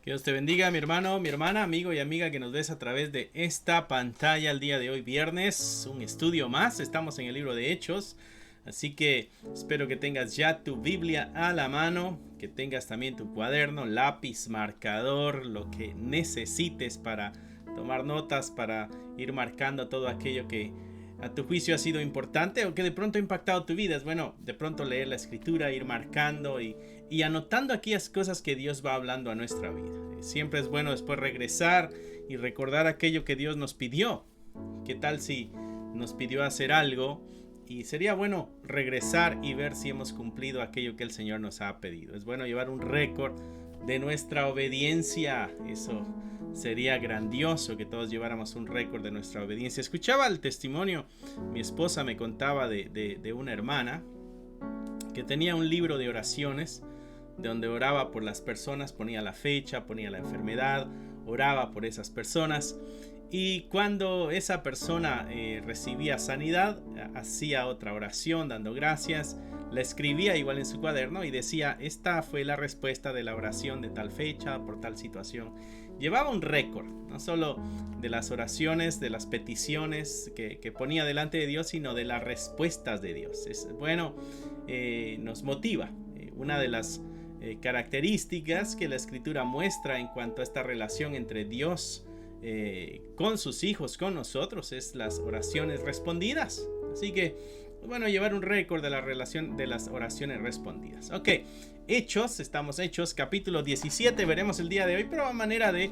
Dios te bendiga, mi hermano, mi hermana, amigo y amiga que nos ves a través de esta pantalla el día de hoy, viernes, un estudio más. Estamos en el libro de Hechos, así que espero que tengas ya tu Biblia a la mano, que tengas también tu cuaderno, lápiz, marcador, lo que necesites para tomar notas, para ir marcando todo aquello que a tu juicio ha sido importante o que de pronto ha impactado tu vida. Es bueno de pronto leer la escritura, ir marcando y anotando aquellas cosas que Dios va hablando a nuestra vida. Siempre es bueno después regresar y recordar aquello que Dios nos pidió. ¿Qué tal si nos pidió hacer algo? Y sería bueno regresar y ver si hemos cumplido aquello que el Señor nos ha pedido. Es bueno llevar un récord de nuestra obediencia. Eso sería grandioso, que todos lleváramos un récord de nuestra obediencia. Escuchaba el testimonio, mi esposa me contaba de una hermana que tenía un libro de oraciones donde oraba por las personas, ponía la fecha, ponía la enfermedad, oraba por esas personas. Y cuando esa persona recibía sanidad, hacía otra oración dando gracias, la escribía igual en su cuaderno y decía: esta fue la respuesta de la oración de tal fecha, por tal situación. Llevaba un récord, no solo de las oraciones, de las peticiones que ponía delante de Dios, sino de las respuestas de Dios. Es bueno, nos motiva. Una de las características que la Escritura muestra en cuanto a esta relación entre Dios con sus hijos, con nosotros, es las oraciones respondidas. Así que, bueno, llevar un récord de la relación de las oraciones respondidas. Ok, estamos Hechos, capítulo 17, veremos el día de hoy, pero a manera de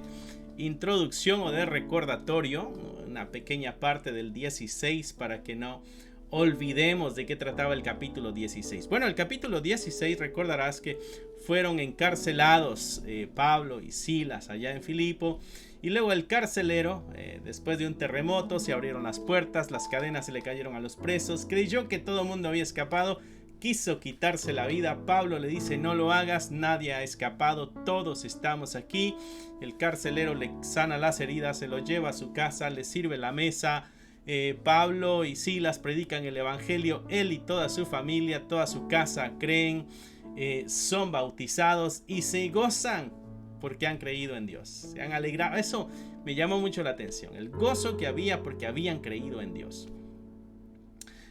introducción o de recordatorio, una pequeña parte del 16 para que no olvidemos de qué trataba el capítulo 16. Bueno, el capítulo 16 recordarás que fueron encarcelados Pablo y Silas allá en Filipo. Y luego el carcelero, después de un terremoto, se abrieron las puertas, las cadenas se le cayeron a los presos, creyó que todo el mundo había escapado, quiso quitarse la vida. Pablo le dice: no lo hagas, nadie ha escapado, todos estamos aquí. El carcelero le sana las heridas, se lo lleva a su casa, le sirve la mesa. Pablo y Silas predican el evangelio, él y toda su familia, toda su casa creen, son bautizados y se gozan porque han creído en Dios, se han alegrado. Eso me llamó mucho la atención, el gozo que había porque habían creído en Dios.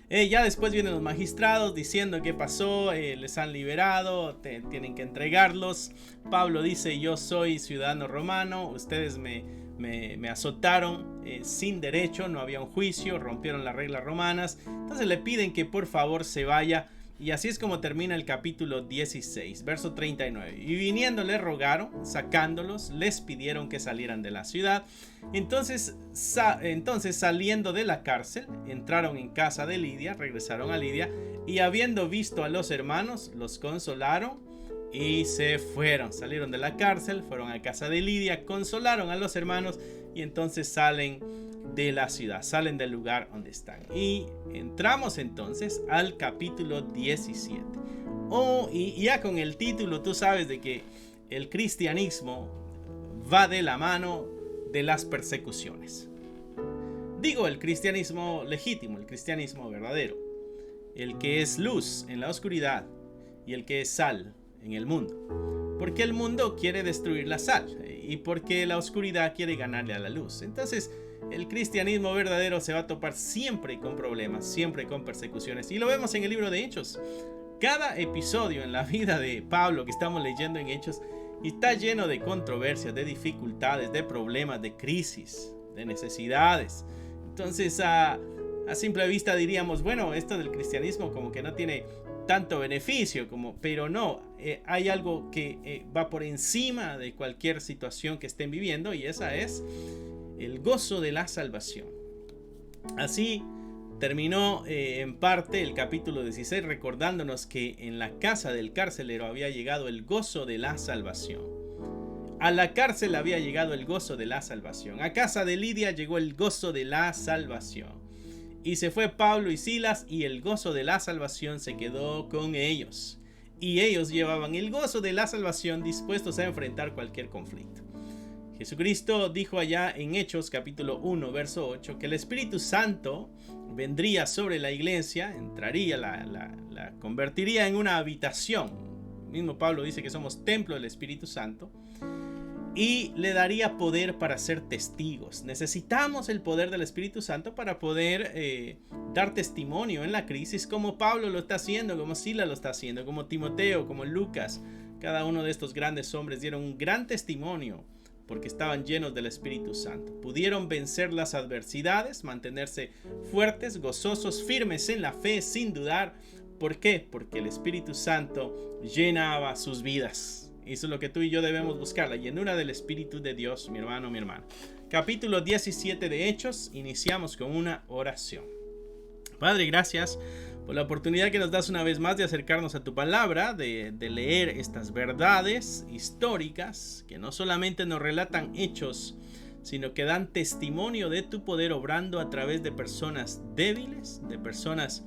Ya después vienen los magistrados diciendo qué pasó, les han liberado, tienen que entregarlos. Pablo dice: yo soy ciudadano romano, ustedes me azotaron sin derecho, no había un juicio, rompieron las reglas romanas. Entonces le piden que por favor se vaya. Y así es como termina el capítulo 16, verso 39. Y viniendo le rogaron, sacándolos, les pidieron que salieran de la ciudad. Entonces saliendo de la cárcel, entraron en casa de Lidia, regresaron a Lidia, y habiendo visto a los hermanos, los consolaron y se fueron. Salieron de la cárcel, fueron a casa de Lidia, consolaron a los hermanos y entonces salen de la ciudad, salen del lugar donde están. Y entramos entonces al capítulo 17. Y ya con el título tú sabes de que el cristianismo va de la mano de las persecuciones. Digo, el cristianismo legítimo, el cristianismo verdadero, el que es luz en la oscuridad y el que es sal en el mundo. Porque el mundo quiere destruir la sal y porque la oscuridad quiere ganarle a la luz. Entonces el cristianismo verdadero se va a topar siempre con problemas, siempre con persecuciones. Y lo vemos en el libro de Hechos. Cada episodio en la vida de Pablo que estamos leyendo en Hechos está lleno de controversias, de dificultades, de problemas, de crisis, de necesidades. Entonces a simple vista diríamos: bueno, esto del cristianismo como que no tiene tanto beneficio, pero no, hay algo que va por encima de cualquier situación que estén viviendo, y esa es el gozo de la salvación. Así terminó en parte el capítulo 16 recordándonos que en la casa del carcelero había llegado el gozo de la salvación. A la cárcel había llegado el gozo de la salvación. A casa de Lidia llegó el gozo de la salvación. Y se fue Pablo y Silas y el gozo de la salvación se quedó con ellos. Y ellos llevaban el gozo de la salvación dispuestos a enfrentar cualquier conflicto. Jesucristo dijo allá en Hechos capítulo 1 verso 8 que el Espíritu Santo vendría sobre la iglesia, entraría, la convertiría en una habitación. El mismo Pablo dice que somos templo del Espíritu Santo. y le daría poder para ser testigos. Necesitamos el poder del Espíritu Santo para poder dar testimonio en la crisis, como Pablo lo está haciendo, como Silas lo está haciendo, como Timoteo, como Lucas. Cada uno de estos grandes hombres dieron un gran testimonio porque estaban llenos del Espíritu Santo. Pudieron vencer las adversidades, mantenerse fuertes, gozosos, firmes en la fe, sin dudar. ¿Por qué? Porque el Espíritu Santo llenaba sus vidas. Eso es lo que tú y yo debemos buscar, la llenura del Espíritu de Dios, mi hermano, mi hermana. Capítulo 17 de Hechos, iniciamos con una oración. Padre, gracias por la oportunidad que nos das una vez más de acercarnos a tu palabra, de leer estas verdades históricas que no solamente nos relatan hechos, sino que dan testimonio de tu poder obrando a través de personas débiles, de personas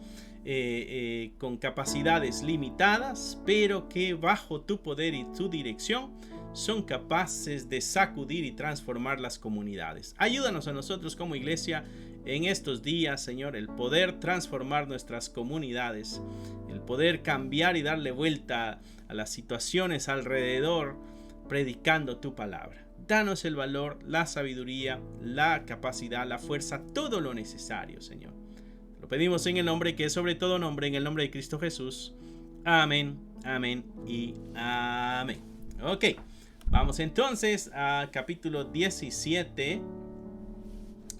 con capacidades limitadas, pero que bajo tu poder y tu dirección son capaces de sacudir y transformar las comunidades. Ayúdanos a nosotros como iglesia en estos días, Señor, el poder transformar nuestras comunidades, el poder cambiar y darle vuelta a las situaciones alrededor, predicando tu palabra. Danos el valor, la sabiduría, la capacidad, la fuerza, todo lo necesario, Señor. Lo pedimos en el nombre que es sobre todo nombre, en el nombre de Cristo Jesús. Amén, amén y amén. Ok, vamos entonces a capítulo 17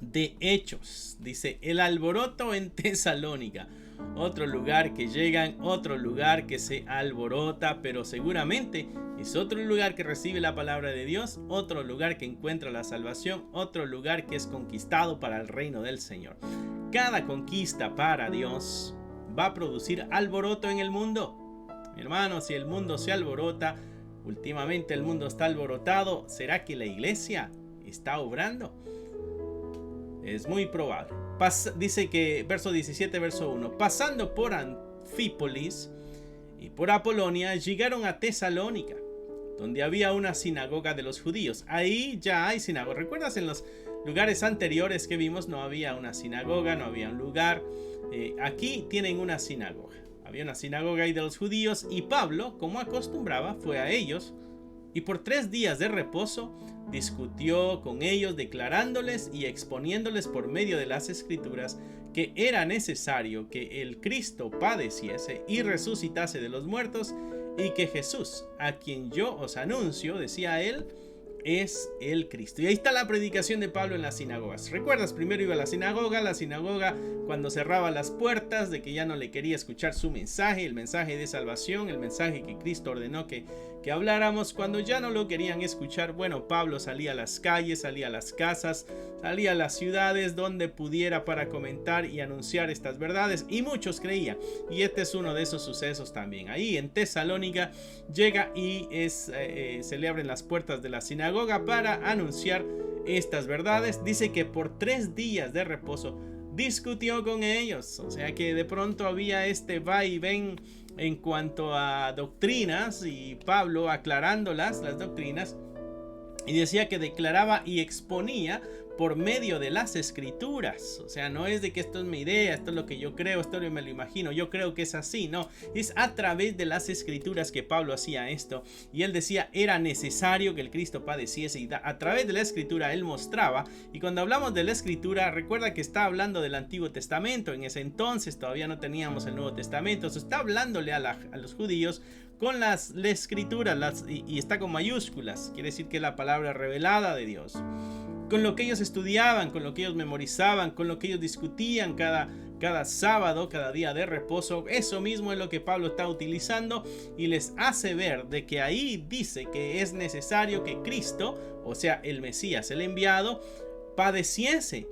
de Hechos. Dice, el alboroto en Tesalónica. Otro lugar que llegan, otro lugar que se alborota, pero seguramente es otro lugar que recibe la palabra de Dios, otro lugar que encuentra la salvación, otro lugar que es conquistado para el reino del Señor. Cada conquista para Dios va a producir alboroto en el mundo. Mi hermano, si el mundo se alborota, últimamente el mundo está alborotado, ¿será que la iglesia está obrando? Es muy probable. Dice que, verso 17, verso 1, pasando por Anfípolis y por Apolonia, llegaron a Tesalónica, donde había una sinagoga de los judíos. Ahí ya hay sinagoga. ¿Recuerdas en los lugares anteriores que vimos? No había una sinagoga, no había un lugar. Aquí tienen una sinagoga. Había una sinagoga ahí de los judíos y Pablo, como acostumbraba, fue a ellos y por 3 días de reposo discutió con ellos, declarándoles y exponiéndoles por medio de las escrituras que era necesario que el Cristo padeciese y resucitase de los muertos, y que Jesús, a quien yo os anuncio, decía él, es el Cristo. Y ahí está la predicación de Pablo en las sinagogas. ¿Recuerdas? Primero iba a la sinagoga cuando cerraba las puertas, de que ya no le quería escuchar su mensaje, el mensaje de salvación, el mensaje que Cristo ordenó que habláramos. Cuando ya no lo querían escuchar, bueno, Pablo salía a las calles, salía a las casas, salía a las ciudades donde pudiera para comentar y anunciar estas verdades, y muchos creían. Y este es uno de esos sucesos también. Ahí en Tesalónica llega y se le abren las puertas de la sinagoga para anunciar estas verdades. Dice que por 3 días de reposo discutió con ellos. O sea que de pronto había este va y ven en cuanto a doctrinas, y Pablo aclarando las doctrinas, y decía que declaraba y exponía por medio de las escrituras. O sea, no es de que esto es mi idea, esto es lo que yo creo, esto me lo imagino, yo creo que es así. No, es a través de las escrituras que Pablo hacía esto. Y él decía, era necesario que el Cristo padeciese, y a través de la escritura él mostraba. Y cuando hablamos de la escritura, recuerda que está hablando del Antiguo Testamento. En ese entonces todavía no teníamos el Nuevo Testamento. Se está hablándole a los judíos con la escritura, y está con mayúsculas. Quiere decir que es la palabra revelada de Dios, con lo que ellos estudiaban, con lo que ellos memorizaban, con lo que ellos discutían cada sábado, cada día de reposo. Eso mismo es lo que Pablo está utilizando, y les hace ver de que ahí dice que es necesario que Cristo, o sea el Mesías, el enviado, padeciese.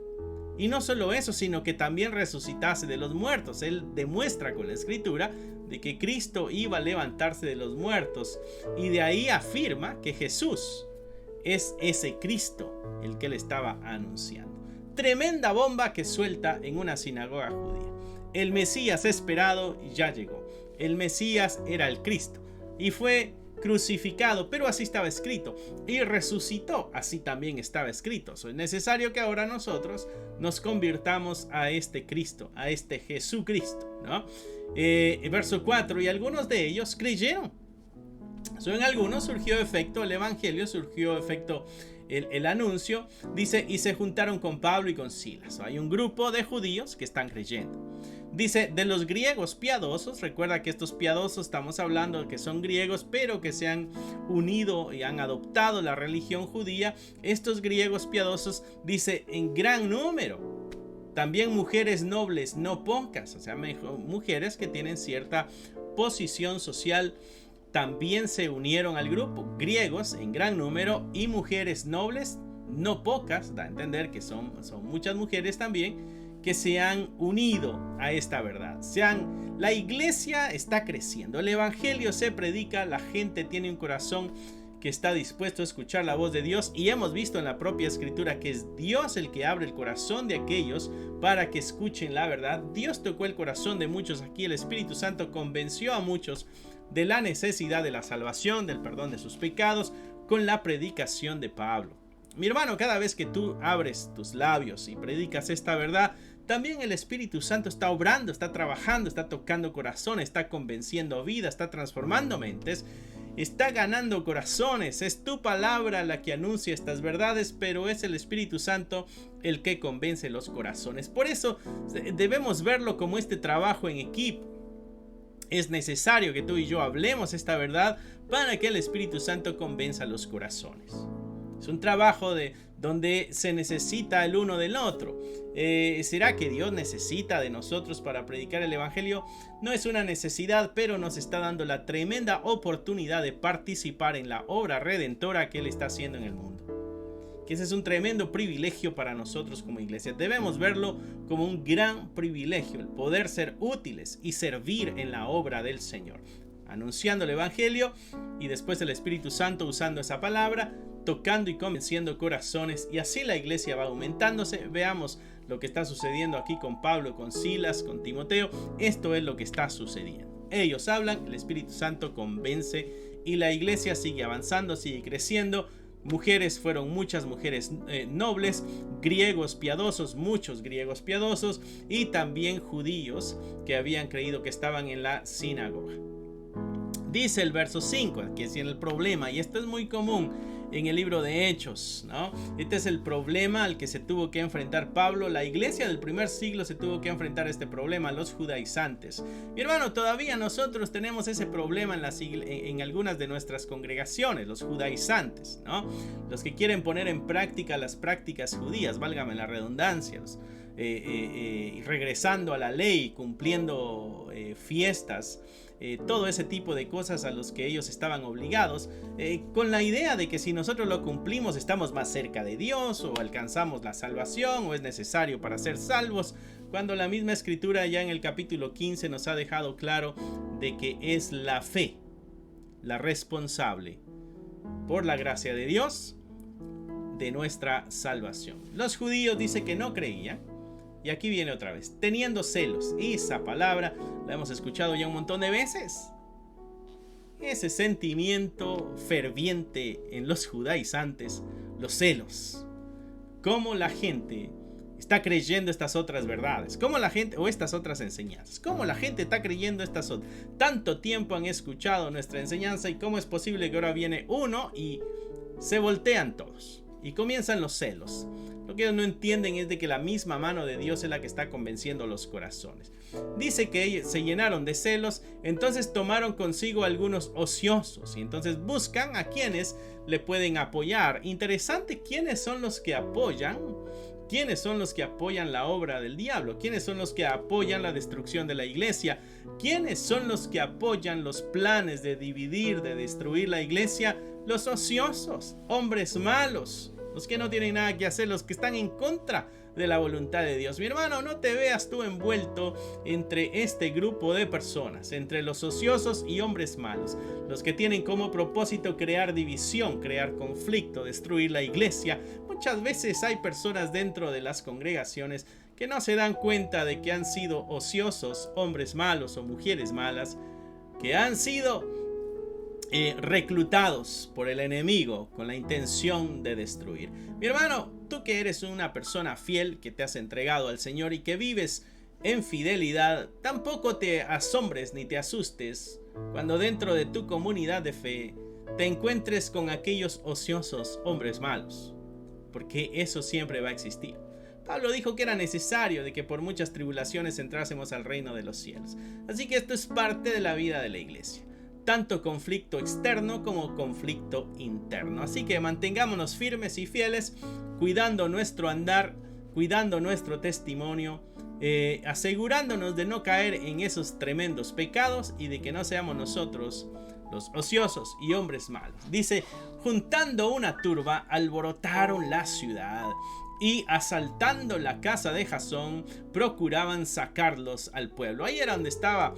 Y no solo eso, sino que también resucitase de los muertos. Él demuestra con la escritura de que Cristo iba a levantarse de los muertos, y de ahí afirma que Jesús es ese Cristo el que le estaba anunciando. Tremenda bomba que suelta en una sinagoga judía. El Mesías esperado ya llegó. El Mesías era el Cristo y fue crucificado, pero así estaba escrito, y resucitó, así también estaba escrito. Es necesario que ahora nosotros nos convirtamos a este Cristo, a este Jesucristo, ¿no? Verso 4, y algunos de ellos creyeron. En algunos surgió efecto el evangelio, surgió efecto el anuncio. Dice, y se juntaron con Pablo y con Silas. Hay un grupo de judíos que están creyendo. Dice, de los griegos piadosos, recuerda que estos piadosos estamos hablando de que son griegos, pero que se han unido y han adoptado la religión judía. Estos griegos piadosos, dice, en gran número. También mujeres nobles, no pocas, o sea, mujeres que tienen cierta posición social, también se unieron al grupo. Griegos en gran número y mujeres nobles, no pocas, da a entender que son muchas mujeres también, que se han unido a esta verdad. La iglesia está creciendo, el evangelio se predica, la gente tiene un corazón que está dispuesto a escuchar la voz de Dios, y hemos visto en la propia escritura que es Dios el que abre el corazón de aquellos para que escuchen la verdad. Dios tocó el corazón de muchos aquí, el Espíritu Santo convenció a muchos de la necesidad de la salvación, del perdón de sus pecados, con la predicación de Pablo. Mi hermano, cada vez que tú abres tus labios y predicas esta verdad, también el Espíritu Santo está obrando, está trabajando, está tocando corazones, está convenciendo vidas, está transformando mentes, está ganando corazones. Es tu palabra la que anuncia estas verdades, pero es el Espíritu Santo el que convence los corazones. Por eso debemos verlo como este trabajo en equipo. Es necesario que tú y yo hablemos esta verdad para que el Espíritu Santo convenza los corazones. Es un trabajo donde se necesita el uno del otro. ¿Será que Dios necesita de nosotros para predicar el evangelio? No es una necesidad, pero nos está dando la tremenda oportunidad de participar en la obra redentora que Él está haciendo en el mundo. Que ese es un tremendo privilegio para nosotros como iglesia. Debemos verlo como un gran privilegio, el poder ser útiles y servir en la obra del Señor, anunciando el evangelio, y después el Espíritu Santo usando esa palabra, tocando y convenciendo corazones, y así la iglesia va aumentándose. Veamos lo que está sucediendo aquí con Pablo, con Silas, con Timoteo. Esto es lo que está sucediendo. Ellos hablan, el Espíritu Santo convence y la iglesia sigue avanzando, sigue creciendo. Mujeres, fueron muchas mujeres nobles, griegos piadosos, muchos griegos piadosos, y también judíos que habían creído, que estaban en la sinagoga. Dice el verso 5, que es el problema, y esto es muy común en el libro de Hechos, ¿no? Este es el problema al que se tuvo que enfrentar Pablo. La iglesia del primer siglo se tuvo que enfrentar este problema, los judaizantes. Mi hermano, todavía nosotros tenemos ese problema en algunas de nuestras congregaciones, los judaizantes, ¿no? Los que quieren poner en práctica las prácticas judías, válgame la redundancia, regresando a la ley, cumpliendo fiestas, todo ese tipo de cosas a los que ellos estaban obligados, con la idea de que si nosotros lo cumplimos estamos más cerca de Dios, o alcanzamos la salvación, o es necesario para ser salvos, cuando la misma escritura ya en el capítulo 15 nos ha dejado claro de que es la fe la responsable, por la gracia de Dios, de nuestra salvación. Los judíos dice que no creían. Y aquí viene otra vez, teniendo celos. Y esa palabra la hemos escuchado ya un montón de veces. Ese sentimiento ferviente en los judaizantes, los celos. Cómo la gente está creyendo estas otras verdades, cómo la gente, o estas otras enseñanzas, cómo la gente está creyendo estas otras. Tanto tiempo han escuchado nuestra enseñanza, y cómo es posible que ahora viene uno y se voltean todos. Y comienzan los celos. Lo que ellos no entienden es de que la misma mano de Dios es la que está convenciendo los corazones. Dice que ellos se llenaron de celos, entonces tomaron consigo algunos ociosos, y entonces buscan a quienes le pueden apoyar. Interesante, ¿quiénes son los que apoyan? ¿Quiénes son los que apoyan la obra del diablo? ¿Quiénes son los que apoyan la destrucción de la iglesia? ¿Quiénes son los que apoyan los planes de dividir, de destruir la iglesia? Los ociosos, hombres malos, los que no tienen nada que hacer, los que están en contra de la voluntad de Dios. Mi hermano, no te veas tú envuelto entre este grupo de personas, entre los ociosos y hombres malos, los que tienen como propósito crear división, crear conflicto, destruir la iglesia. Muchas veces hay personas dentro de las congregaciones que no se dan cuenta de que han sido ociosos, hombres malos o mujeres malas, que han sido reclutados por el enemigo con la intención de destruir. Mi hermano, tú que eres una persona fiel, que te has entregado al Señor y que vives en fidelidad, tampoco te asombres ni te asustes cuando dentro de tu comunidad de fe te encuentres con aquellos ociosos hombres malos, porque eso siempre va a existir. Pablo dijo que era necesario de que por muchas tribulaciones entrásemos al reino de los cielos. Así que esto es parte de la vida de la iglesia. Tanto conflicto externo como conflicto interno. Así que mantengámonos firmes y fieles, cuidando nuestro andar, cuidando nuestro testimonio, asegurándonos de no caer en esos tremendos pecados y de que no seamos nosotros los ociosos y hombres malos. Dice, juntando una turba, alborotaron la ciudad y asaltando la casa de Jasón, procuraban sacarlos al pueblo. Ahí era donde estaba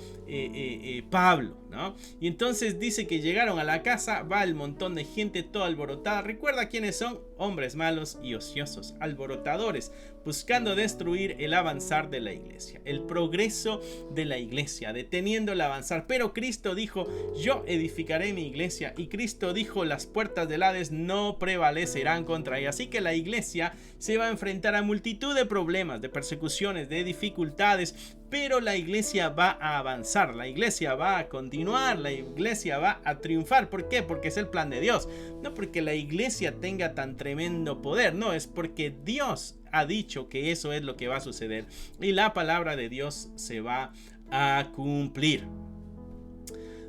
Pablo, ¿no? Y entonces dice que llegaron a la casa, va el montón de gente toda alborotada. Recuerda quiénes son: hombres malos y ociosos, alborotadores, buscando destruir el avanzar de la iglesia, el progreso de la iglesia, deteniendo el avanzar. Pero Cristo dijo, yo edificaré mi iglesia, y Cristo dijo, las puertas del Hades no prevalecerán contra ella. Así que la iglesia se va a enfrentar a multitud de problemas, de persecuciones, de dificultades, pero la iglesia va a avanzar, la iglesia va a continuar, la iglesia va a triunfar. ¿Por qué? Porque es el plan de Dios. No porque la iglesia tenga tan tremendo poder, no, es porque Dios ha dicho que eso es lo que va a suceder y la palabra de Dios se va a cumplir.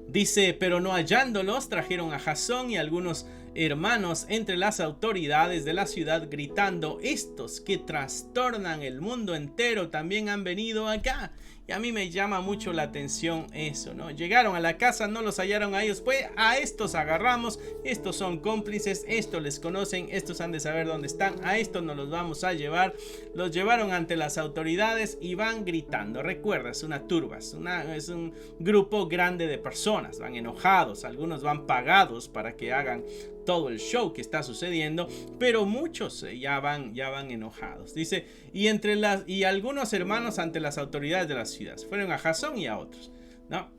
Dice, pero no hallándolos, trajeron a Jasón y algunos hermanos entre las autoridades de la ciudad, gritando, estos que trastornan el mundo entero también han venido acá. Y a mí me llama mucho la atención eso, ¿no? Llegaron a la casa, no los hallaron a ellos, pues a estos agarramos, estos son cómplices, estos les conocen, estos han de saber dónde están, a estos nos los vamos a llevar. Los llevaron ante las autoridades y van gritando. Recuerda, es una turba, es un grupo grande de personas, van enojados, algunos van pagados para que hagan todo el show que está sucediendo, pero muchos ya van enojados. Dice, y algunos hermanos ante las autoridades de la ciudad, fueron a Jasón y a otros, ¿no?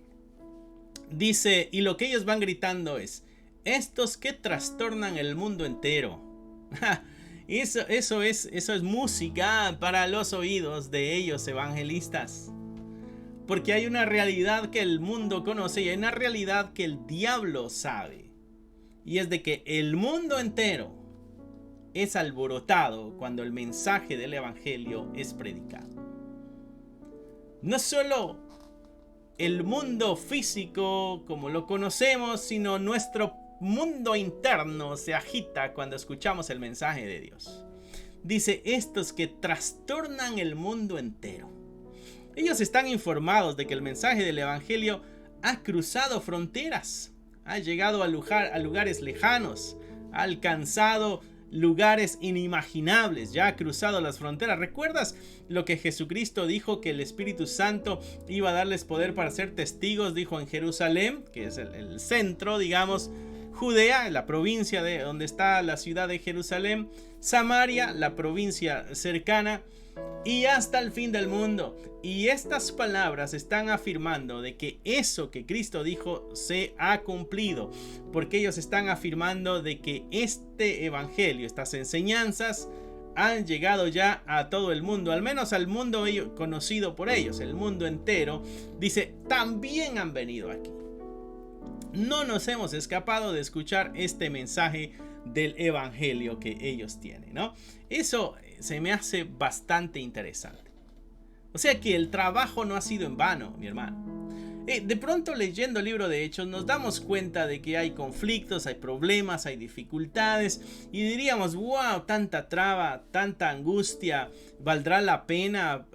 Dice, y lo que ellos van gritando es, estos que trastornan el mundo entero. Eso es música para los oídos de ellos evangelistas. Porque hay una realidad que el mundo conoce y hay una realidad que el diablo sabe. Y es de que el mundo entero es alborotado cuando el mensaje del evangelio es predicado. No solo el mundo físico como lo conocemos, sino nuestro mundo interno se agita cuando escuchamos el mensaje de Dios. Dice, estos que trastornan el mundo entero. Ellos están informados de que el mensaje del evangelio ha cruzado fronteras. Ha llegado a lugares lejanos, ha alcanzado lugares inimaginables, ya ha cruzado las fronteras. ¿Recuerdas lo que Jesucristo dijo, que el Espíritu Santo iba a darles poder para ser testigos? Dijo en Jerusalén, que es el centro, digamos, Judea, la provincia de donde está la ciudad de Jerusalén, Samaria, la provincia cercana, y hasta el fin del mundo. Y estas palabras están afirmando de que eso que Cristo dijo se ha cumplido, porque ellos están afirmando de que este evangelio, estas enseñanzas han llegado ya a todo el mundo, al menos al mundo conocido por ellos, el mundo entero. Dice, también han venido aquí. No nos hemos escapado de escuchar este mensaje del evangelio que ellos tienen, ¿no? Eso se me hace bastante interesante. O sea que el trabajo no ha sido en vano, mi hermano. De pronto, leyendo el libro de Hechos, nos damos cuenta de que hay conflictos, hay problemas, hay dificultades, y diríamos, wow, tanta traba, tanta angustia, ¿valdrá la pena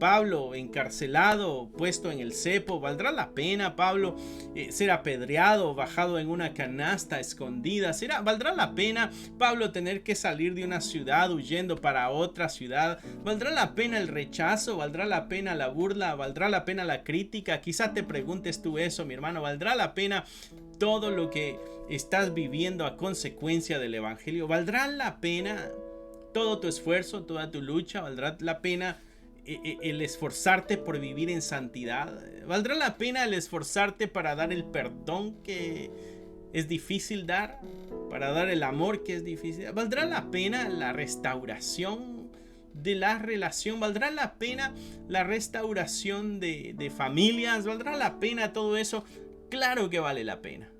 Pablo encarcelado, puesto en el cepo? ¿Valdrá la pena Pablo ser apedreado, bajado en una canasta escondida? ¿Valdrá la pena Pablo tener que salir de una ciudad huyendo para otra ciudad? ¿Valdrá la pena el rechazo? ¿Valdrá la pena la burla? ¿Valdrá la pena la crítica? Quizá te preguntes tú eso, mi hermano. ¿Valdrá la pena todo lo que estás viviendo a consecuencia del evangelio? ¿Valdrá la pena todo tu esfuerzo, toda tu lucha? ¿Valdrá la pena el esforzarte por vivir en santidad? ¿Valdrá la pena el esforzarte para dar el perdón que es difícil dar? ¿Para dar el amor que es difícil? ¿Valdrá la pena la restauración de la relación? ¿Valdrá la pena la restauración de familias? ¿Valdrá la pena todo eso? Claro que vale la pena.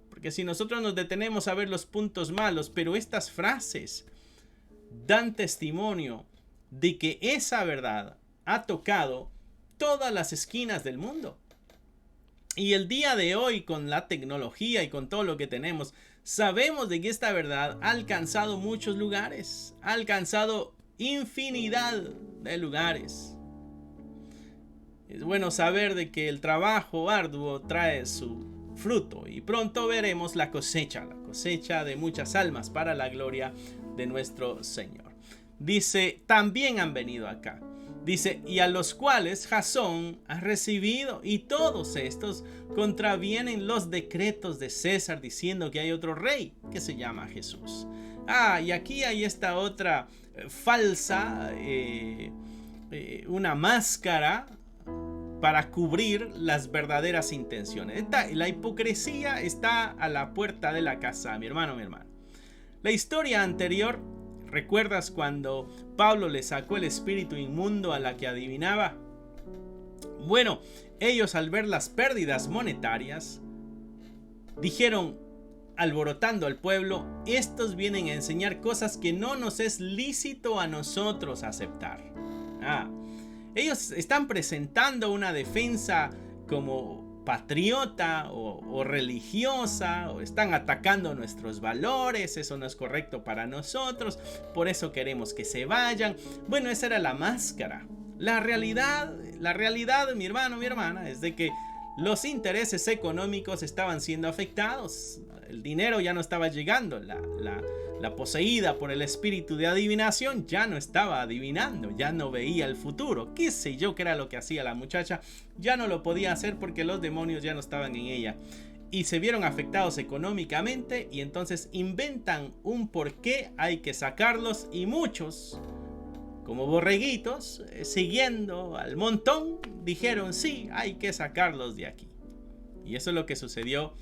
Porque si nosotros nos detenemos a ver los puntos malos, pero estas frases dan testimonio de que esa verdad ha tocado todas las esquinas del mundo. Y el día de hoy, con la tecnología y con todo lo que tenemos, sabemos de que esta verdad ha alcanzado muchos lugares, ha alcanzado infinidad de lugares. Es bueno saber de que el trabajo arduo trae su fruto y pronto veremos la cosecha de muchas almas para la gloria de nuestro Señor. Dice, también han venido acá. Dice, y a los cuales Jasón ha recibido, y todos estos contravienen los decretos de César, diciendo que hay otro rey que se llama Jesús. Y aquí hay esta otra falsa, una máscara para cubrir las verdaderas intenciones. La hipocresía está a la puerta de la casa, mi hermano, mi hermana. La historia anterior, ¿recuerdas cuando Pablo le sacó el espíritu inmundo a la que adivinaba? Bueno, ellos al ver las pérdidas monetarias, dijeron, alborotando al pueblo, estos vienen a enseñar cosas que no nos es lícito a nosotros aceptar. Ellos están presentando una defensa como patriota o religiosa, o están atacando nuestros valores, eso no es correcto para nosotros, por eso queremos que se vayan. Bueno, esa era la máscara. La realidad, mi hermano, mi hermana, es de que los intereses económicos estaban siendo afectados. El dinero ya no estaba llegando. La poseída por el espíritu de adivinación ya no estaba adivinando, ya no veía el futuro. Qué sé yo qué era lo que hacía la muchacha. Ya no lo podía hacer porque los demonios ya no estaban en ella. Y se vieron afectados económicamente y entonces inventan un por qué hay que sacarlos, y muchos, como borreguitos, siguiendo al montón, dijeron sí, hay que sacarlos de aquí. Y eso es lo que sucedió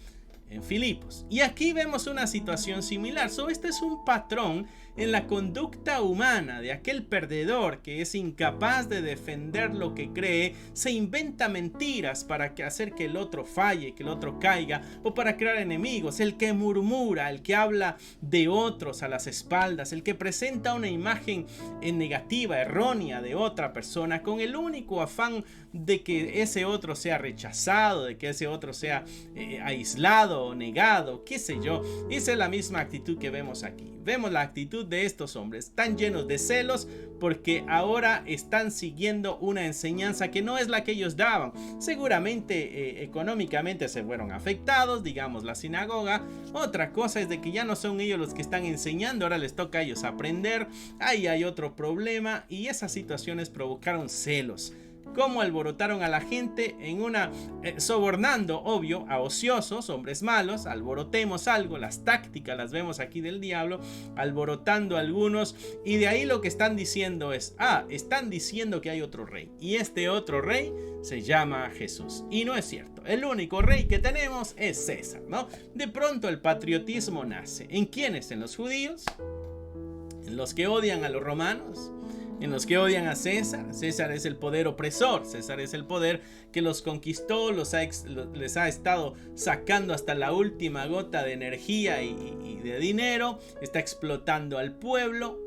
en Filipos. Y aquí vemos una situación similar. Este es un patrón en la conducta humana de aquel perdedor que es incapaz de defender lo que cree, se inventa mentiras para hacer que el otro falle, que el otro caiga, o para crear enemigos. El que murmura, el que habla de otros a las espaldas, el que presenta una imagen negativa, errónea de otra persona, con el único afán de que ese otro sea rechazado, de que ese otro sea aislado o negado, qué sé yo. Esa es la misma actitud que vemos aquí. Vemos la actitud de estos hombres, tan llenos de celos porque ahora están siguiendo una enseñanza que no es la que ellos daban. Seguramente económicamente se fueron afectados, digamos la sinagoga. Otra cosa es de que ya no son ellos los que están enseñando, ahora les toca a ellos aprender. Ahí hay otro problema y esas situaciones provocaron celos. Cómo alborotaron a la gente en una sobornando, obvio, a ociosos, hombres malos. Alborotemos algo, las tácticas las vemos aquí del diablo, alborotando a algunos, y de ahí lo que están diciendo es, están diciendo que hay otro rey, y este otro rey se llama Jesús, y no es cierto. El único rey que tenemos es César, ¿no? De pronto el patriotismo nace. ¿En quiénes? ¿En los judíos? ¿En los que odian a los romanos? ¿En los que odian a César? César es el poder opresor, César es el poder que los conquistó, les ha estado sacando hasta la última gota de energía y de dinero, está explotando al pueblo,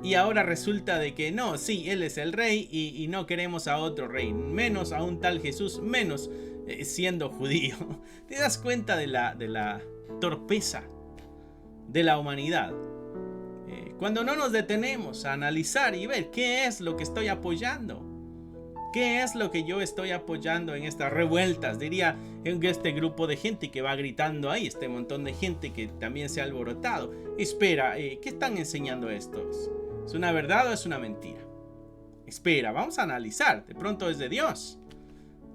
y ahora resulta de que no, sí, él es el rey y no queremos a otro rey, menos a un tal Jesús, menos siendo judío. ¿Te das cuenta de la torpeza de la humanidad? Cuando no nos detenemos a analizar y ver qué es lo que estoy apoyando, qué es lo que yo estoy apoyando en estas revueltas, diría, en este grupo de gente que va gritando ahí, este montón de gente que también se ha alborotado. Espera, ¿qué están enseñando estos? ¿Es una verdad o es una mentira? Espera, vamos a analizar, de pronto es de Dios.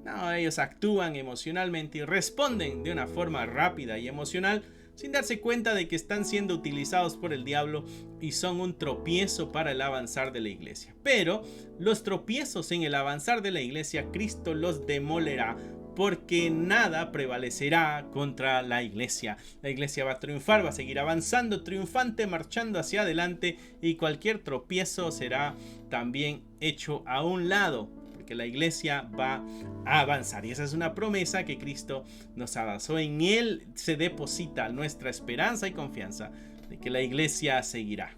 No, ellos actúan emocionalmente y responden de una forma rápida y emocional, sin darse cuenta de que están siendo utilizados por el diablo y son un tropiezo para el avanzar de la iglesia. Pero los tropiezos en el avanzar de la iglesia, Cristo los demolerá porque nada prevalecerá contra la iglesia. La iglesia va a triunfar, va a seguir avanzando, triunfante, marchando hacia adelante, y cualquier tropiezo será también hecho a un lado, porque la iglesia va a avanzar. Y esa es una promesa que Cristo nos ha dado. En Él se deposita nuestra esperanza y confianza de que la iglesia seguirá.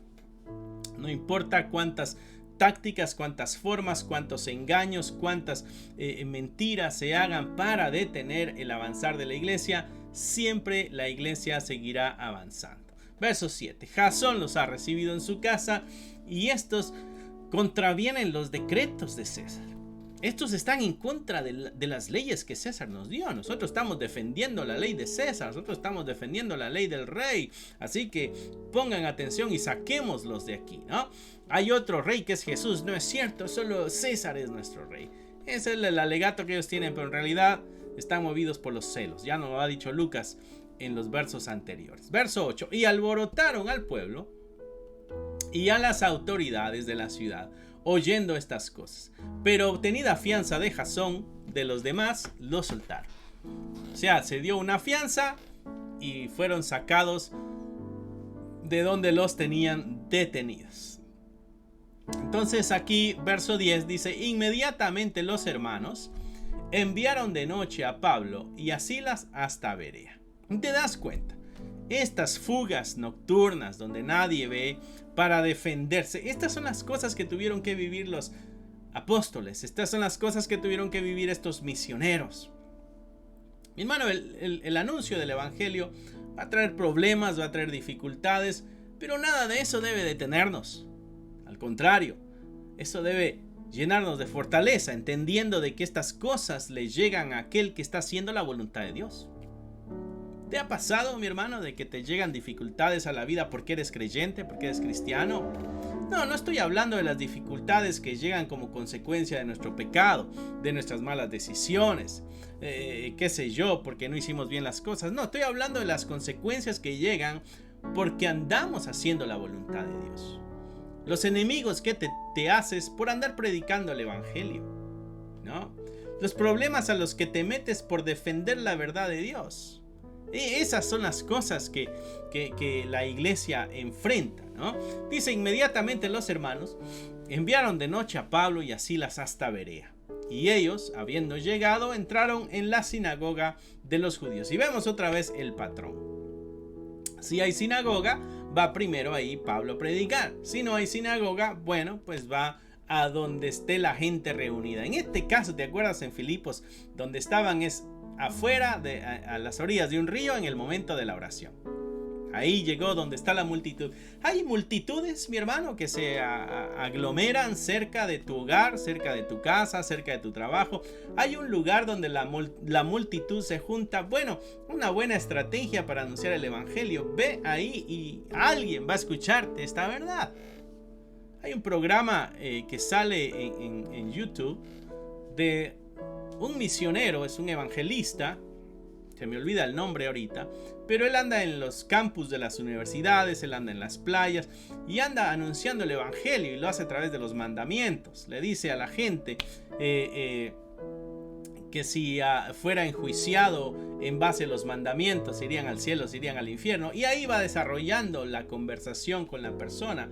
No importa cuántas tácticas, cuántas formas, cuántos engaños, cuántas mentiras se hagan para detener el avanzar de la iglesia, siempre la iglesia seguirá avanzando. Verso 7. Jasón los ha recibido en su casa, y estos contravienen los decretos de César. Estos están en contra de las leyes que César nos dio. Nosotros estamos defendiendo la ley de César. Nosotros estamos defendiendo la ley del rey. Así que pongan atención y saquémoslos de aquí, ¿no? Hay otro rey que es Jesús. No es cierto, solo César es nuestro rey. Ese es el alegato que ellos tienen, pero en realidad están movidos por los celos. Ya nos lo ha dicho Lucas en los versos anteriores. Verso 8. Y alborotaron al pueblo y a las autoridades de la ciudad, oyendo estas cosas, pero obtenida fianza de Jasón, de los demás los soltaron. O sea, se dio una fianza y fueron sacados de donde los tenían detenidos. Entonces aquí verso 10 dice: inmediatamente los hermanos enviaron de noche a Pablo y a Silas hasta Berea. ¿Te das cuenta? Estas fugas nocturnas donde nadie ve para defenderse, estas son las cosas que tuvieron que vivir los apóstoles. Estas son las cosas que tuvieron que vivir estos misioneros. Mi hermano, el anuncio del evangelio va a traer problemas, va a traer dificultades, pero nada de eso debe detenernos. Al contrario, eso debe llenarnos de fortaleza, entendiendo de que estas cosas le llegan a aquel que está haciendo la voluntad de Dios. ¿Te ha pasado, mi hermano, de que te llegan dificultades a la vida porque eres creyente, porque eres cristiano? No estoy hablando de las dificultades que llegan como consecuencia de nuestro pecado, de nuestras malas decisiones, qué sé yo, porque no hicimos bien las cosas. No, estoy hablando de las consecuencias que llegan porque andamos haciendo la voluntad de Dios. Los enemigos que te haces por andar predicando el evangelio, ¿no? Los problemas a los que te metes por defender la verdad de Dios. Esas son las cosas que la iglesia enfrenta, ¿no? Dice: inmediatamente los hermanos enviaron de noche a Pablo y a Silas hasta Berea. Y ellos, habiendo llegado, entraron en la sinagoga de los judíos. Y vemos otra vez el patrón. Si hay sinagoga, va primero ahí Pablo a predicar. Si no hay sinagoga, bueno, pues va a donde esté la gente reunida. En este caso, ¿te acuerdas en Filipos? Donde estaban es afuera, a las orillas de un río, en el momento de la oración. Ahí llegó donde está la multitud. Hay multitudes, mi hermano, que se aglomeran cerca de tu hogar, cerca de tu casa, cerca de tu trabajo. Hay un lugar donde la multitud se junta. Bueno, una buena estrategia para anunciar el evangelio. Ve ahí y alguien va a escucharte esta verdad. Hay un programa que sale en YouTube de un misionero, es un evangelista, se me olvida el nombre ahorita, pero él anda en los campus de las universidades, él anda en las playas y anda anunciando el evangelio, y lo hace a través de los mandamientos. Le dice a la gente que si fuera enjuiciado en base a los mandamientos, irían al cielo, se irían al infierno, y ahí va desarrollando la conversación con la persona.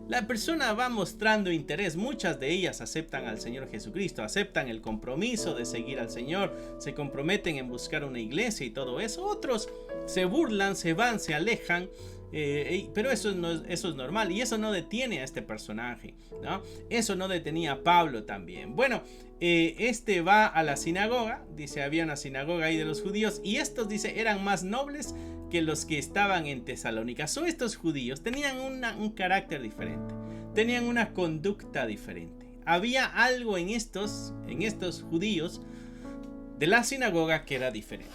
La persona va mostrando interés. Muchas de ellas aceptan al Señor Jesucristo, aceptan el compromiso de seguir al Señor, se comprometen en buscar una iglesia y todo eso. Otros se burlan, se van, se alejan, pero eso es normal, y eso no detiene a este personaje, ¿no? Eso no detenía a Pablo también. Bueno, este va a la sinagoga, dice, había una sinagoga ahí de los judíos, y estos, dice, eran más nobles que los que estaban en Tesalónica. Estos judíos tenían un carácter diferente, tenían una conducta diferente. Había algo en estos judíos de la sinagoga que era diferente.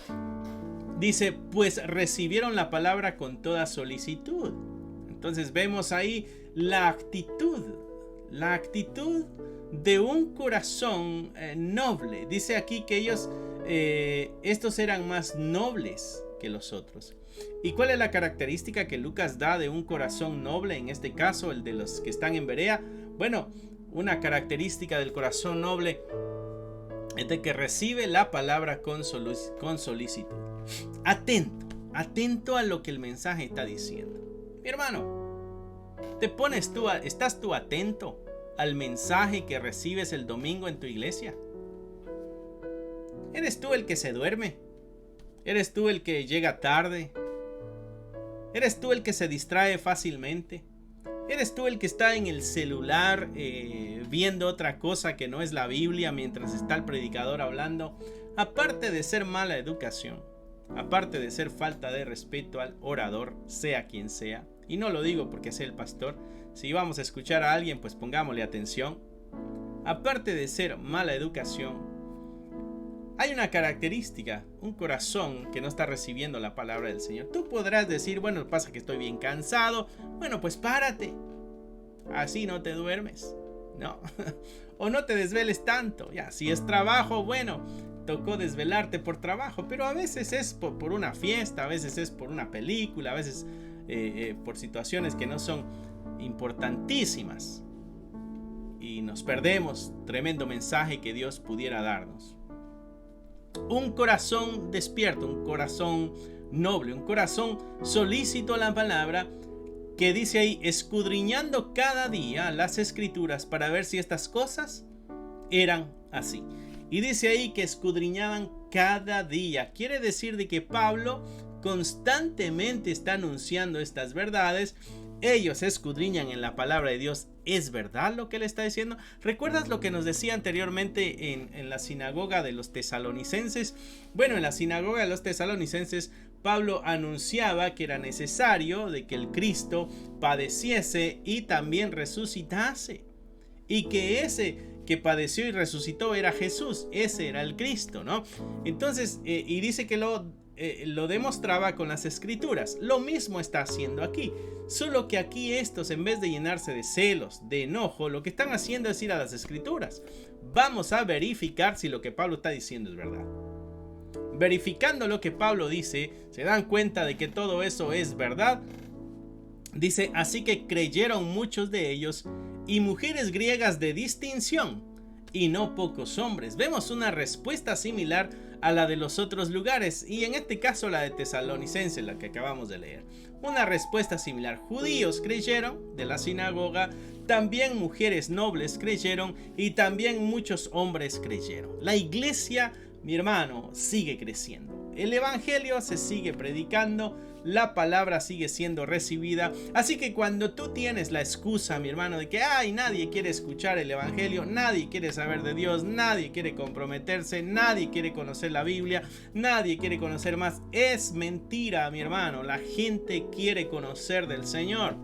Dice: pues recibieron la palabra con toda solicitud. Entonces vemos ahí la actitud de un corazón noble. Dice aquí que estos eran más nobles que los otros. ¿Y cuál es la característica que Lucas da de un corazón noble? En este caso, el de los que están en Berea. Bueno, una característica del corazón noble es de que recibe la palabra con solicitud. Atento a lo que el mensaje está diciendo. Mi hermano, ¿estás tú atento al mensaje que recibes el domingo en tu iglesia? ¿Eres tú el que se duerme? ¿Eres tú el que llega tarde? ¿Eres tú el que se distrae fácilmente? ¿Eres tú el que está en el celular viendo otra cosa que no es la Biblia mientras está el predicador hablando? Aparte de ser mala educación, aparte de ser falta de respeto al orador, sea quien sea, y no lo digo porque sea el pastor, si vamos a escuchar a alguien, pues pongámosle atención. Aparte de ser mala educación, hay una característica, un corazón que no está recibiendo la palabra del Señor. Tú podrás decir, bueno, pasa que estoy bien cansado. Bueno, pues párate. Así no te duermes, ¿no? O no te desveles tanto. Ya, si es trabajo, bueno, tocó desvelarte por trabajo. Pero a veces es por una fiesta, a veces es por una película, a veces por situaciones que no son importantísimas. Y nos perdemos tremendo mensaje que Dios pudiera darnos. Un corazón despierto, un corazón noble, un corazón solícito a la palabra, que dice ahí, escudriñando cada día las escrituras para ver si estas cosas eran así. Y dice ahí que escudriñaban cada día. Quiere decir de que Pablo constantemente está anunciando estas verdades. Ellos escudriñan en la palabra de Dios. ¿Es verdad lo que le está diciendo? ¿Recuerdas lo que nos decía anteriormente en la sinagoga de los tesalonicenses? Bueno, en la sinagoga de los tesalonicenses, Pablo anunciaba que era necesario de que el Cristo padeciese y también resucitase. Y que ese que padeció y resucitó era Jesús. Ese era el Cristo, ¿no? Entonces, y dice que lo demostraba con las escrituras. Lo mismo está haciendo aquí, solo que aquí estos, en vez de llenarse de celos, de enojo, lo que están haciendo es ir a las escrituras. Vamos a verificar si lo que Pablo está diciendo es verdad. Verificando lo que Pablo dice, se dan cuenta de que todo eso es verdad. Dice, así que creyeron muchos de ellos, y mujeres griegas de distinción, y no pocos hombres. Vemos una respuesta similar a la de los otros lugares, y en este caso la de Tesalonicenses, la que acabamos de leer. Una respuesta similar. Judíos creyeron de la sinagoga, también mujeres nobles creyeron, y también muchos hombres creyeron. La iglesia, mi hermano, sigue creciendo. El evangelio se sigue predicando, la palabra sigue siendo recibida. Así que cuando tú tienes la excusa, mi hermano, de que nadie quiere escuchar el evangelio, nadie quiere saber de Dios, nadie quiere comprometerse, nadie quiere conocer la Biblia, nadie quiere conocer más, es mentira, mi hermano. La gente quiere conocer del Señor.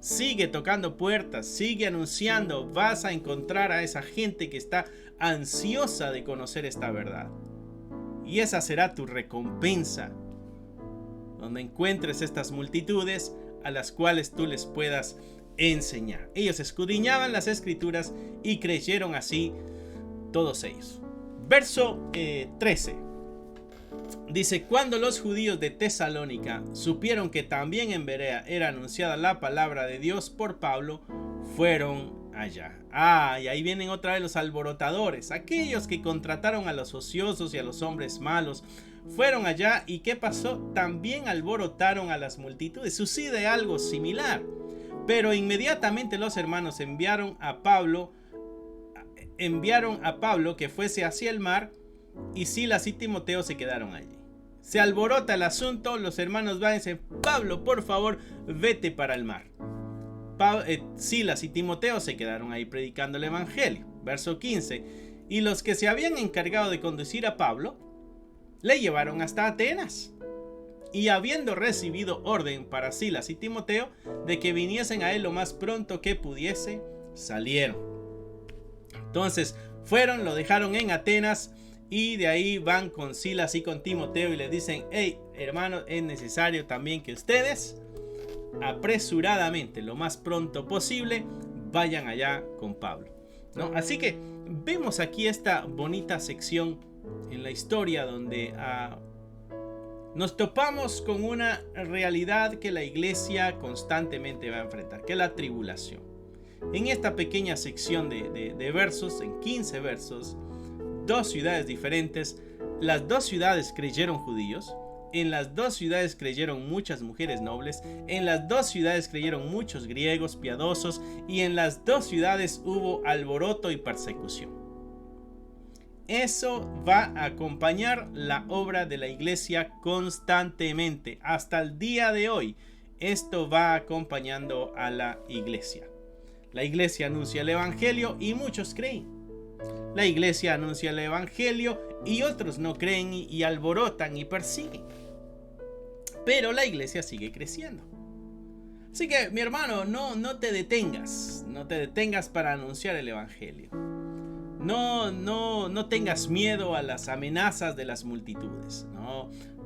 Sigue tocando puertas, sigue anunciando. Vas a encontrar a esa gente que está ansiosa de conocer esta verdad. Y esa será tu recompensa, donde encuentres estas multitudes a las cuales tú les puedas enseñar. Ellos escudriñaban las escrituras y creyeron así todos ellos. Verso 13. Dice, cuando los judíos de Tesalónica supieron que también en Berea era anunciada la palabra de Dios por Pablo, fueron allá. Y ahí vienen otra vez los alborotadores, aquellos que contrataron a los ociosos y a los hombres malos. Fueron allá, y ¿qué pasó? También alborotaron a las multitudes. Sucede algo similar, pero inmediatamente los hermanos enviaron a Pablo que fuese hacia el mar, y Silas y Timoteo se quedaron allí. Se alborota el asunto, los hermanos van y dicen, Pablo, por favor, vete para el mar. Silas y Timoteo se quedaron ahí predicando el evangelio. Verso 15. Y los que se habían encargado de conducir a Pablo le llevaron hasta Atenas, y habiendo recibido orden para Silas y Timoteo de que viniesen a él lo más pronto que pudiese, salieron. Entonces fueron, lo dejaron en Atenas, y de ahí van con Silas y con Timoteo y les dicen, hey hermanos, es necesario también que ustedes apresuradamente, lo más pronto posible, vayan allá con Pablo, ¿no? Así que vemos aquí esta bonita sección en la historia donde nos topamos con una realidad que la iglesia constantemente va a enfrentar, que es la tribulación. En esta pequeña sección de versos, en 15 versos, dos ciudades diferentes. Las dos ciudades creyeron judíos. En las dos ciudades creyeron muchas mujeres nobles. En las dos ciudades creyeron muchos griegos piadosos. Y en las dos ciudades hubo alboroto y persecución. Eso va a acompañar la obra de la iglesia constantemente. Hasta el día de hoy, esto va acompañando a la iglesia. La iglesia anuncia el evangelio y muchos creen. La iglesia anuncia el evangelio y otros no creen y alborotan y persiguen. Pero la iglesia sigue creciendo. Así que, mi hermano, no te detengas. No te detengas para anunciar el evangelio. No tengas miedo a las amenazas de las multitudes.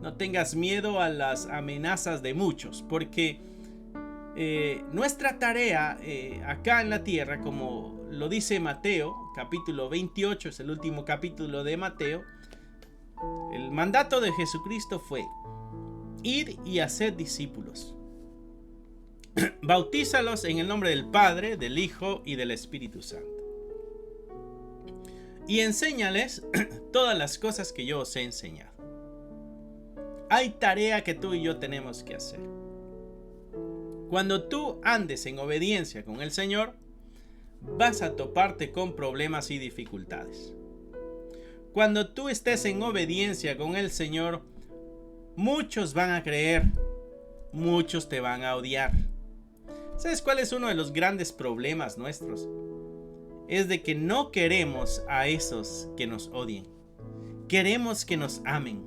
No tengas miedo a las amenazas de muchos. Porque nuestra tarea acá en la tierra, como lo dice Mateo, capítulo 28, es el último capítulo de Mateo. El mandato de Jesucristo fue: id y haced discípulos. Bautízalos en el nombre del Padre, del Hijo y del Espíritu Santo. Y enséñales todas las cosas que yo os he enseñado. Hay tarea que tú y yo tenemos que hacer. Cuando tú andes en obediencia con el Señor, vas a toparte con problemas y dificultades. Cuando tú estés en obediencia con el Señor, muchos van a creer, muchos te van a odiar. ¿Sabes cuál es uno de los grandes problemas nuestros? Es de que no queremos a esos que nos odien. Queremos que nos amen.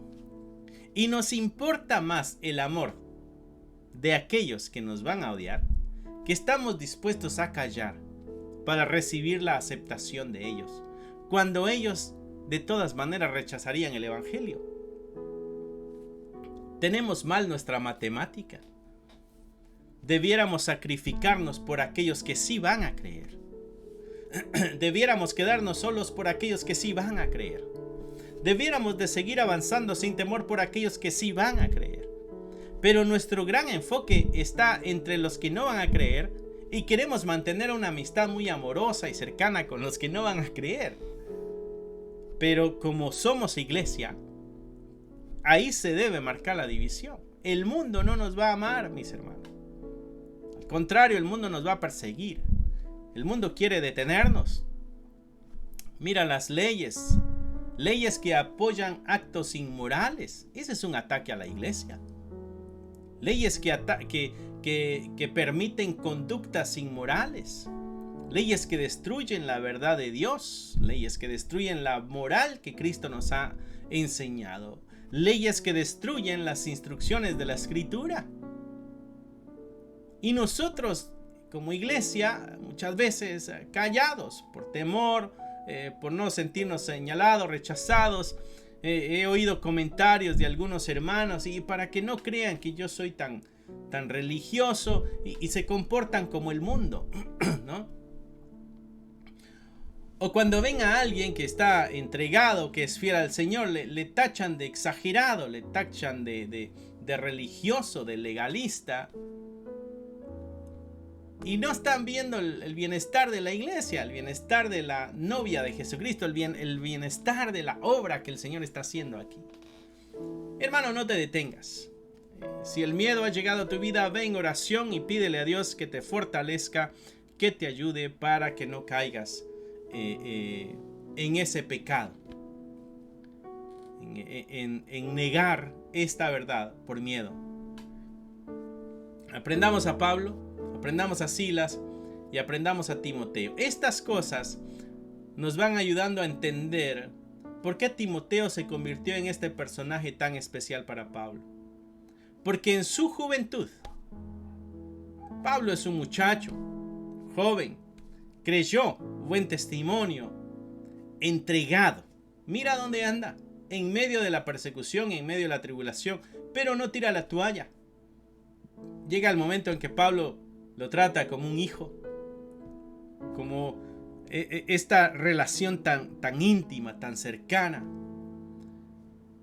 Y nos importa más el amor de aquellos que nos van a odiar, que estamos dispuestos a callar para recibir la aceptación de ellos, cuando ellos de todas maneras rechazarían el evangelio. Tenemos mal nuestra matemática. Debiéramos sacrificarnos por aquellos que sí van a creer. Debiéramos quedarnos solos por aquellos que sí van a creer. Debiéramos de seguir avanzando sin temor por aquellos que sí van a creer. Pero nuestro gran enfoque está entre los que no van a creer y queremos mantener una amistad muy amorosa y cercana con los que no van a creer. Pero como somos iglesia, ahí se debe marcar la división. El mundo no nos va a amar, mis hermanos. Al contrario, el mundo nos va a perseguir. El mundo quiere detenernos. Mira las leyes. Leyes que apoyan actos inmorales. Ese es un ataque a la iglesia. Leyes que permiten conductas inmorales. Leyes que destruyen la verdad de Dios. Leyes que destruyen la moral que Cristo nos ha enseñado. Leyes que destruyen las instrucciones de la Escritura. Y nosotros, como iglesia, muchas veces callados por temor, por no sentirnos señalados, rechazados. He oído comentarios de algunos hermanos y para que no crean que yo soy tan religioso y se comportan como el mundo, ¿no? O cuando ven a alguien que está entregado, que es fiel al Señor, le tachan de exagerado, le tachan de religioso, de legalista. Y no están viendo el bienestar de la iglesia, el bienestar de la novia de Jesucristo, el bienestar de la obra que el Señor está haciendo aquí. Hermano, no te detengas. Si el miedo ha llegado a tu vida, ve en oración y pídele a Dios que te fortalezca, que te ayude para que no caigas en ese pecado, en negar esta verdad por miedo. Aprendamos a Pablo, aprendamos a Silas y aprendamos a Timoteo. Estas cosas nos van ayudando a entender por qué Timoteo se convirtió en este personaje tan especial para Pablo. Porque en su juventud, Pablo es un muchacho joven, creyó, buen testimonio, entregado. Mira dónde anda, en medio de la persecución, en medio de la tribulación, pero no tira la toalla. Llega el momento en que Pablo lo trata como un hijo, como esta relación tan íntima, tan cercana.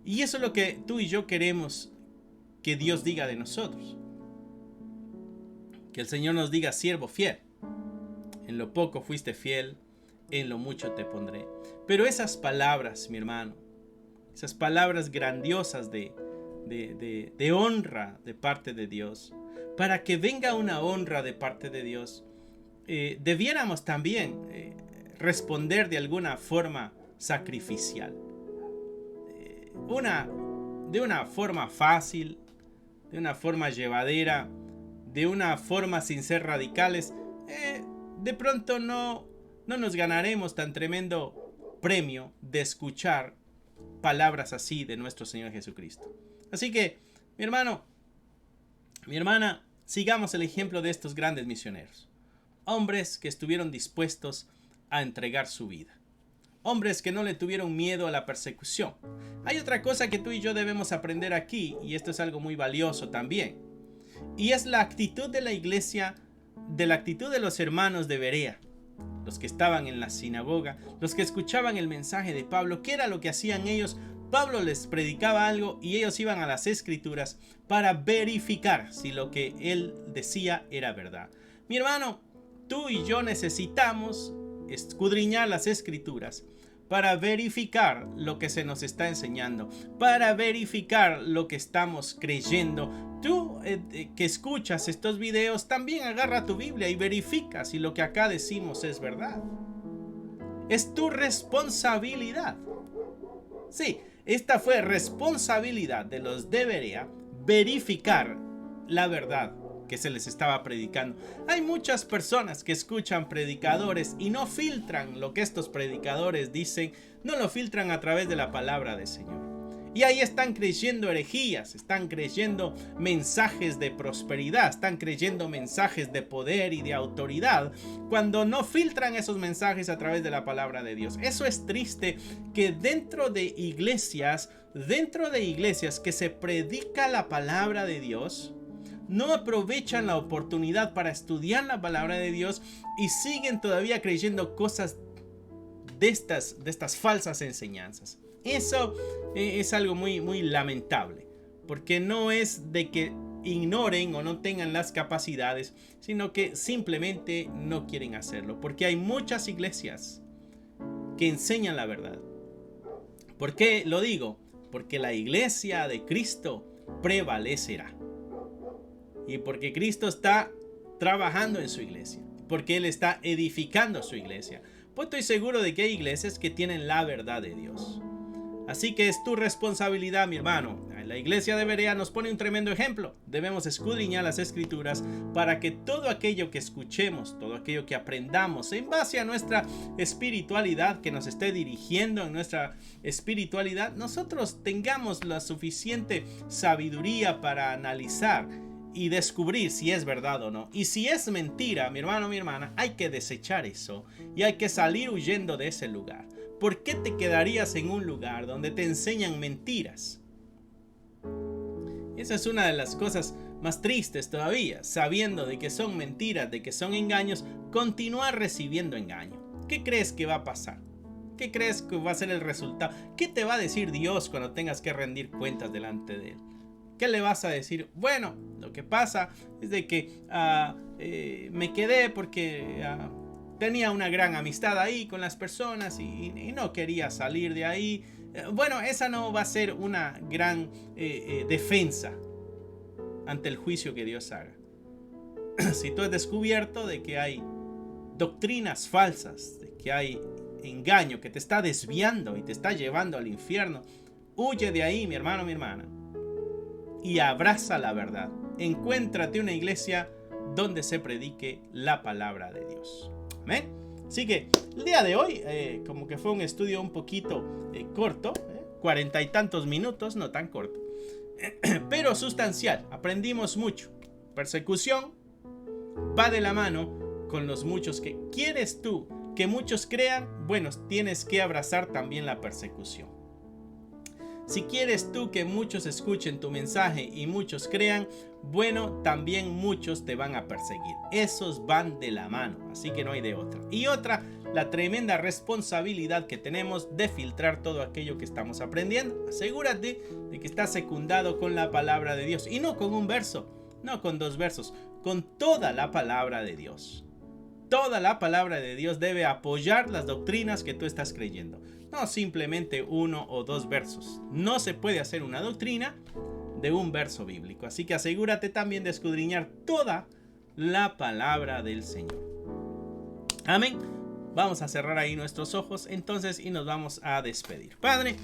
Y eso es lo que tú y yo queremos que Dios diga de nosotros. Que el Señor nos diga: siervo fiel, en lo poco fuiste fiel, en lo mucho te pondré. Pero esas palabras, mi hermano, esas palabras grandiosas de honra de parte de Dios, para que venga una honra de parte de Dios, debiéramos también responder de alguna forma sacrificial. De una forma fácil, de una forma llevadera, de una forma sin ser radicales. De pronto no nos ganaremos tan tremendo premio de escuchar palabras así de nuestro Señor Jesucristo. Así que, mi hermano, mi hermana, sigamos el ejemplo de estos grandes misioneros. Hombres que estuvieron dispuestos a entregar su vida. Hombres que no le tuvieron miedo a la persecución. Hay otra cosa que tú y yo debemos aprender aquí, y esto es algo muy valioso también. Y es la actitud de la iglesia, de la actitud de los hermanos de Berea. Los que estaban en la sinagoga, los que escuchaban el mensaje de Pablo. ¿Qué era lo que hacían ellos? Pablo les predicaba algo y ellos iban a las escrituras para verificar si lo que él decía era verdad. Mi hermano, tú y yo necesitamos escudriñar las escrituras para verificar lo que se nos está enseñando, para verificar lo que estamos creyendo. Tú que escuchas estos videos, también agarra tu Biblia y verifica si lo que acá decimos es verdad. Es tu responsabilidad. Sí, esta fue responsabilidad de los de Berea verificar la verdad que se les estaba predicando. Hay muchas personas que escuchan predicadores y no filtran lo que estos predicadores dicen, no lo filtran a través de la palabra del Señor. Y ahí están creyendo herejías, están creyendo mensajes de prosperidad, están creyendo mensajes de poder y de autoridad, cuando no filtran esos mensajes a través de la palabra de Dios. Eso es triste, que dentro de iglesias que se predica la palabra de Dios, no aprovechan la oportunidad para estudiar la palabra de Dios y siguen todavía creyendo cosas de estas falsas enseñanzas. Eso es algo muy, muy lamentable, porque no es de que ignoren o no tengan las capacidades, sino que simplemente no quieren hacerlo, porque hay muchas iglesias que enseñan la verdad. ¿Por qué lo digo? Porque la iglesia de Cristo prevalecerá. Y porque Cristo está trabajando en su iglesia, porque Él está edificando su iglesia. Pues estoy seguro de que hay iglesias que tienen la verdad de Dios. Así que es tu responsabilidad, mi hermano. La iglesia de Berea nos pone un tremendo ejemplo. Debemos escudriñar las escrituras para que todo aquello que escuchemos, todo aquello que aprendamos en base a nuestra espiritualidad, que nos esté dirigiendo en nuestra espiritualidad, nosotros tengamos la suficiente sabiduría para analizar y descubrir si es verdad o no. Y si es mentira, mi hermano, mi hermana, hay que desechar eso y hay que salir huyendo de ese lugar. ¿Por qué te quedarías en un lugar donde te enseñan mentiras? Esa es una de las cosas más tristes todavía, sabiendo de que son mentiras, de que son engaños, continuar recibiendo engaño. ¿Qué crees que va a pasar? ¿Qué crees que va a ser el resultado? ¿Qué te va a decir Dios cuando tengas que rendir cuentas delante de Él? ¿Qué le vas a decir? Bueno, lo que pasa es de que me quedé porque tenía una gran amistad ahí con las personas y no quería salir de ahí. Bueno, esa no va a ser una gran defensa ante el juicio que Dios haga. Si tú has descubierto de que hay doctrinas falsas, de que hay engaño que te está desviando y te está llevando al infierno, huye de ahí, mi hermano, mi hermana, y abraza la verdad. Encuéntrate una iglesia donde se predique la palabra de Dios. Amén. Así que el día de hoy, como que fue un estudio un poquito corto, 40 y tantos minutos, no tan corto, pero sustancial. Aprendimos mucho. Persecución va de la mano con los muchos que quieres tú que muchos crean. Bueno, tienes que abrazar también la persecución. Si quieres tú que muchos escuchen tu mensaje y muchos crean, bueno, también muchos te van a perseguir. Esos van de la mano, así que no hay de otra. Y otra, la tremenda responsabilidad que tenemos de filtrar todo aquello que estamos aprendiendo. Asegúrate de que está secundado con la palabra de Dios. Y no con un verso, no con dos versos, con toda la palabra de Dios. Toda la palabra de Dios debe apoyar las doctrinas que tú estás creyendo. No simplemente 1 o 2 versos. No se puede hacer una doctrina de un verso bíblico. Así que asegúrate también de escudriñar toda la palabra del Señor. Amén. Vamos a cerrar ahí nuestros ojos entonces y nos vamos a despedir. Padre,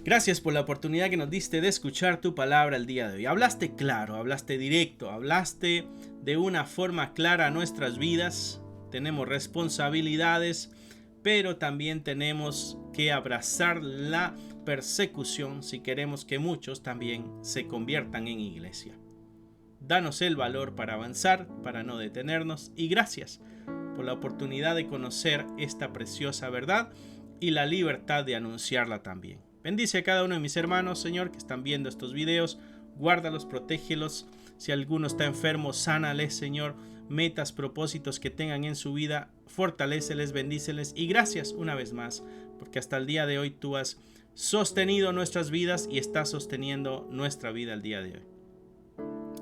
gracias por la oportunidad que nos diste de escuchar tu palabra el día de hoy. Hablaste claro, hablaste directo, hablaste de una forma clara a nuestras vidas. Tenemos responsabilidades, pero también tenemos que abrazar la persecución si queremos que muchos también se conviertan en iglesia. Danos el valor para avanzar, para no detenernos, y gracias por la oportunidad de conocer esta preciosa verdad y la libertad de anunciarla también. Bendice a cada uno de mis hermanos, Señor, que están viendo estos videos. Guárdalos, protégelos. Si alguno está enfermo, sánales, Señor. Metas, propósitos que tengan en su vida, fortaléceles, bendíceles. Y gracias una vez más, porque hasta el día de hoy tú has sostenido nuestras vidas y estás sosteniendo nuestra vida el día de hoy.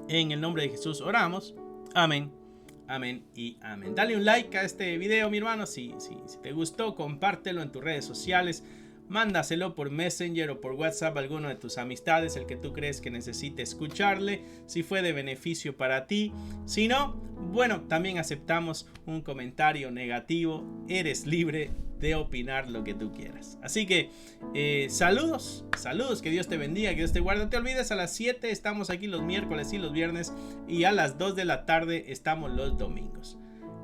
En el nombre de Jesús oramos. Amén. Amén y amén. Dale un like a este video, mi hermano. Si te gustó, compártelo en tus redes sociales. Mándaselo por Messenger o por WhatsApp a alguno de tus amistades, el que tú crees que necesite escucharle, si fue de beneficio para ti. Si no, bueno, también aceptamos un comentario negativo. Eres libre de opinar lo que tú quieras. Así que saludos, que Dios te bendiga, que Dios te guarde. No te olvides, a las 7 estamos aquí los miércoles y los viernes, y a las 2 de la tarde estamos los domingos.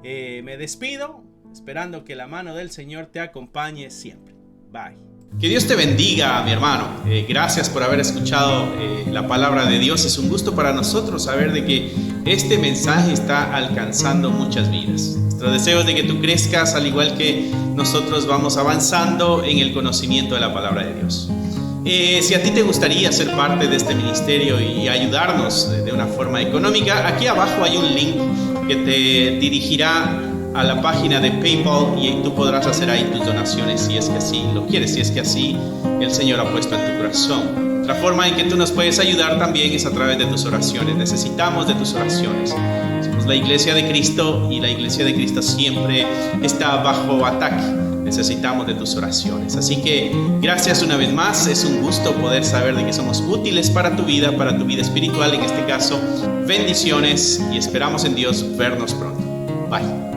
Me despido, esperando que la mano del Señor te acompañe siempre. Bye. Que Dios te bendiga, mi hermano. Gracias por haber escuchado la palabra de Dios. Es un gusto para nosotros saber de que este mensaje está alcanzando muchas vidas. Nuestro deseo es de que tú crezcas, al igual que nosotros vamos avanzando en el conocimiento de la palabra de Dios. Si a ti te gustaría ser parte de este ministerio y ayudarnos de una forma económica, aquí abajo hay un link que te dirigirá a la página de PayPal y tú podrás hacer ahí tus donaciones si es que así lo quieres, si es que así el Señor ha puesto en tu corazón. Otra forma en que tú nos puedes ayudar también es a través de tus oraciones. Necesitamos de tus oraciones. Somos la Iglesia de Cristo y la Iglesia de Cristo siempre está bajo ataque. Necesitamos de tus oraciones. Así que gracias una vez más. Es un gusto poder saber de que somos útiles para tu vida espiritual en este caso. Bendiciones y esperamos en Dios vernos pronto. Bye.